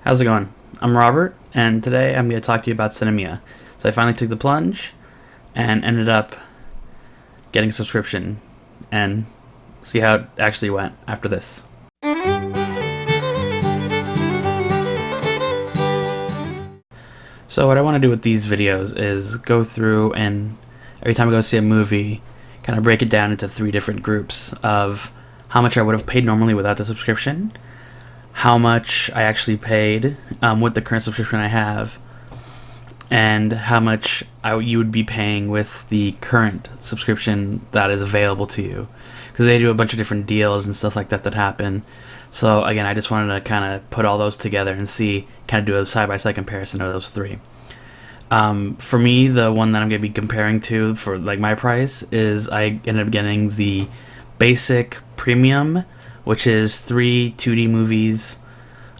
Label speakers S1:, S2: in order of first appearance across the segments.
S1: How's it going? I'm Robert, and today I'm going to talk to you about Sinemia. So I finally took the plunge and ended up getting a subscription and see how it actually went after this. So what I want to do with these videos is go through and every time I go see a movie, kind of break it down into three different groups of how much I would have paid normally without the subscription, how much I actually paid with the current subscription I have, and how much you would be paying with the current subscription that is available to you. Because they do a bunch of different deals and stuff like that happen. So again, I just wanted to kind of put all those together and see, kind of do a side-by-side comparison of those three. For me, the one that I'm going to be comparing to for like my price is I ended up getting the basic premium, which is 3 2D movies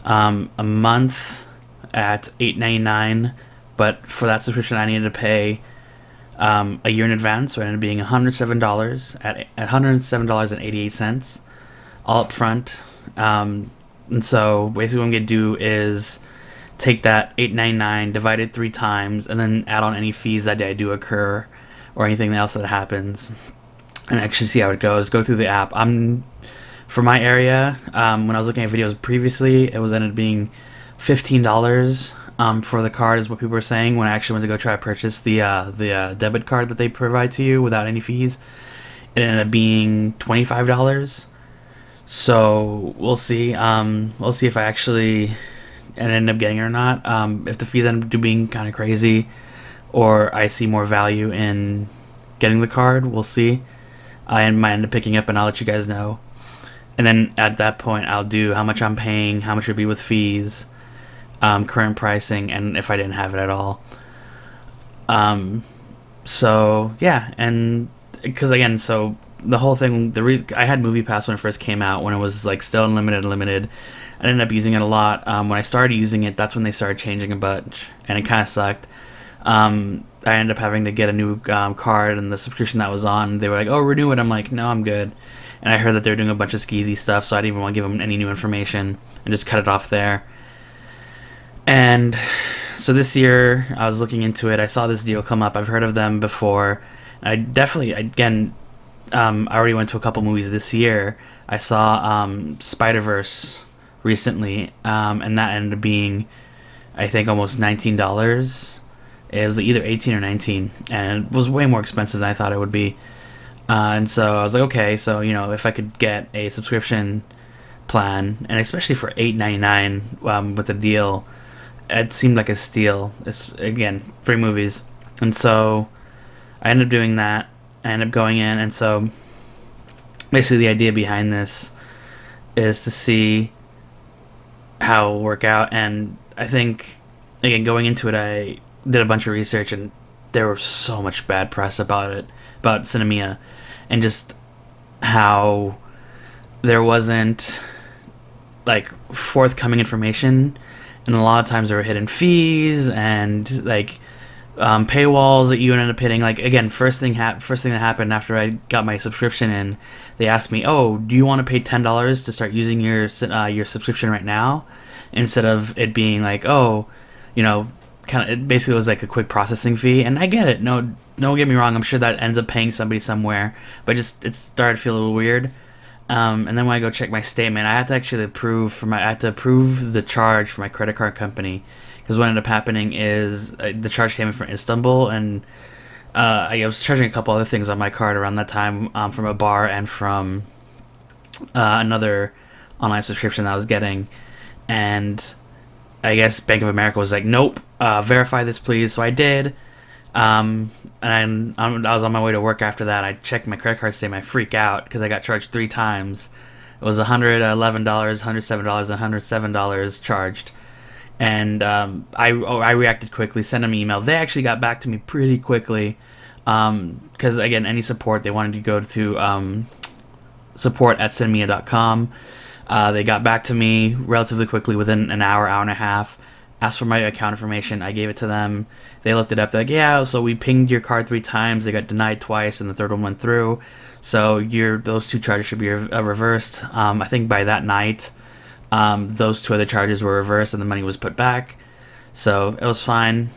S1: a month at $8.99. But for that subscription, I needed to pay a year in advance, so it ended up being $107 at $107.88 all up front. And so basically, what I'm gonna do is take that $8.99, divide it 3 times, and then add on any fees that do occur or anything else that happens, and actually see how it goes. Go through the app. For my area, when I was looking at videos previously, it was ended up being $15 for the card, is what people were saying. When I actually went to go try to purchase the debit card that they provide to you without any fees, it ended up being $25. So we'll see. We'll see if I actually end up getting it or not. If the fees end up being kind of crazy, or I see more value in getting the card, we'll see. I might end up picking up, and I'll let you guys know. And then at that point, I'll do how much I'm paying, how much it would be with fees, current pricing, and if I didn't have it at all. So yeah, and because again, so the whole thing, I had MoviePass when it first came out, when it was like still unlimited. I ended up using it a lot. When I started using it, that's when they started changing a bunch, and it kind of sucked. I ended up having to get a new card, and the subscription that was on, they were like, "Oh, renew it." I'm like, "No, I'm good." And I heard that they're doing a bunch of skeezy stuff, so I didn't even want to give them any new information and just cut it off there. And so this year, I was looking into it. I saw this deal come up. I've heard of them before. I definitely, again, I already went to a couple movies this year. I saw Spider-Verse recently, and that ended up being, I think, almost $19. It was either 18 or 19, and it was way more expensive than I thought it would be. And so I was like, okay, so if I could get a subscription plan, and especially for $8.99 with a deal, it seemed like a steal. It's again 3 movies, and so I ended up doing that. I ended up going in, and so basically the idea behind this is to see how it'll work out. And I think, again, going into it, I did a bunch of research, and there was so much bad press about Sinemia, and just how there wasn't like forthcoming information, and a lot of times there were hidden fees and like paywalls that you ended up hitting. Like again, first thing that happened after I got my subscription in, they asked me, "Oh, do you want to pay $10 to start using your subscription right now?" Instead of it being like, "Oh, kind of," it basically was like a quick processing fee. And I get it. No, don't get me wrong. I'm sure that ends up paying somebody somewhere, but just it started to feel a little weird. And then when I go check my statement, I had to actually approve the charge for my credit card company, because what ended up happening is the charge came in from Istanbul, and I was charging a couple other things on my card around that time, from a bar and from another online subscription that I was getting, and I guess Bank of America was like, "Nope, verify this, please." So I did, and I was on my way to work after that. I checked my credit card statement. I freak out because I got charged 3 times. It was $111, $107, and $107 charged. And I reacted quickly, sent them an email. They actually got back to me pretty quickly, because again, any support, they wanted to go to support@sinemia.com. They got back to me relatively quickly, within an hour and a half. Asked for my account information. I gave it to them. They looked it up. They're like, "Yeah, so we pinged your card 3 times. They got denied twice, and the third one went through. So those 2 charges should be reversed." I think by that night, Those two other charges were reversed and the money was put back. So it was fine.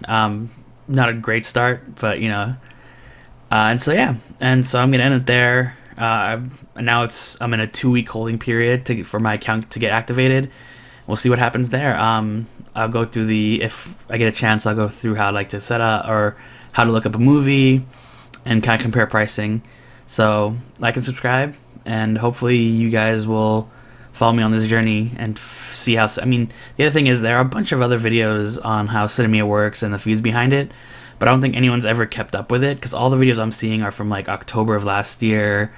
S1: Not a great start, but and so yeah, and so I'm gonna end it there. Now I'm in a 2 week holding period for my account to get activated. We'll see what happens there. I'll go through if I get a chance, I'll go through how I like to set up or how to look up a movie and kind of compare pricing. So like and subscribe, and hopefully you guys will follow me on this journey and see how. I mean, the other thing is there are a bunch of other videos on how Sinemia works and the fees behind it, but I don't think anyone's ever kept up with it because all the videos I'm seeing are from like October of last year,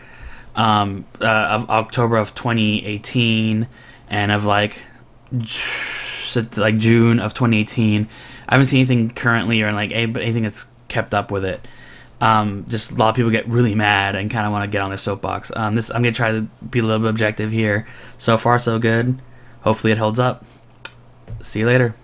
S1: of October of 2018, and of like June of 2018. I haven't seen anything currently or like anything that's kept up with it. Just a lot of people get really mad and kind of want to get on their soapbox. I'm gonna try to be a little bit objective here. So far, so good. Hopefully, it holds up. See you later.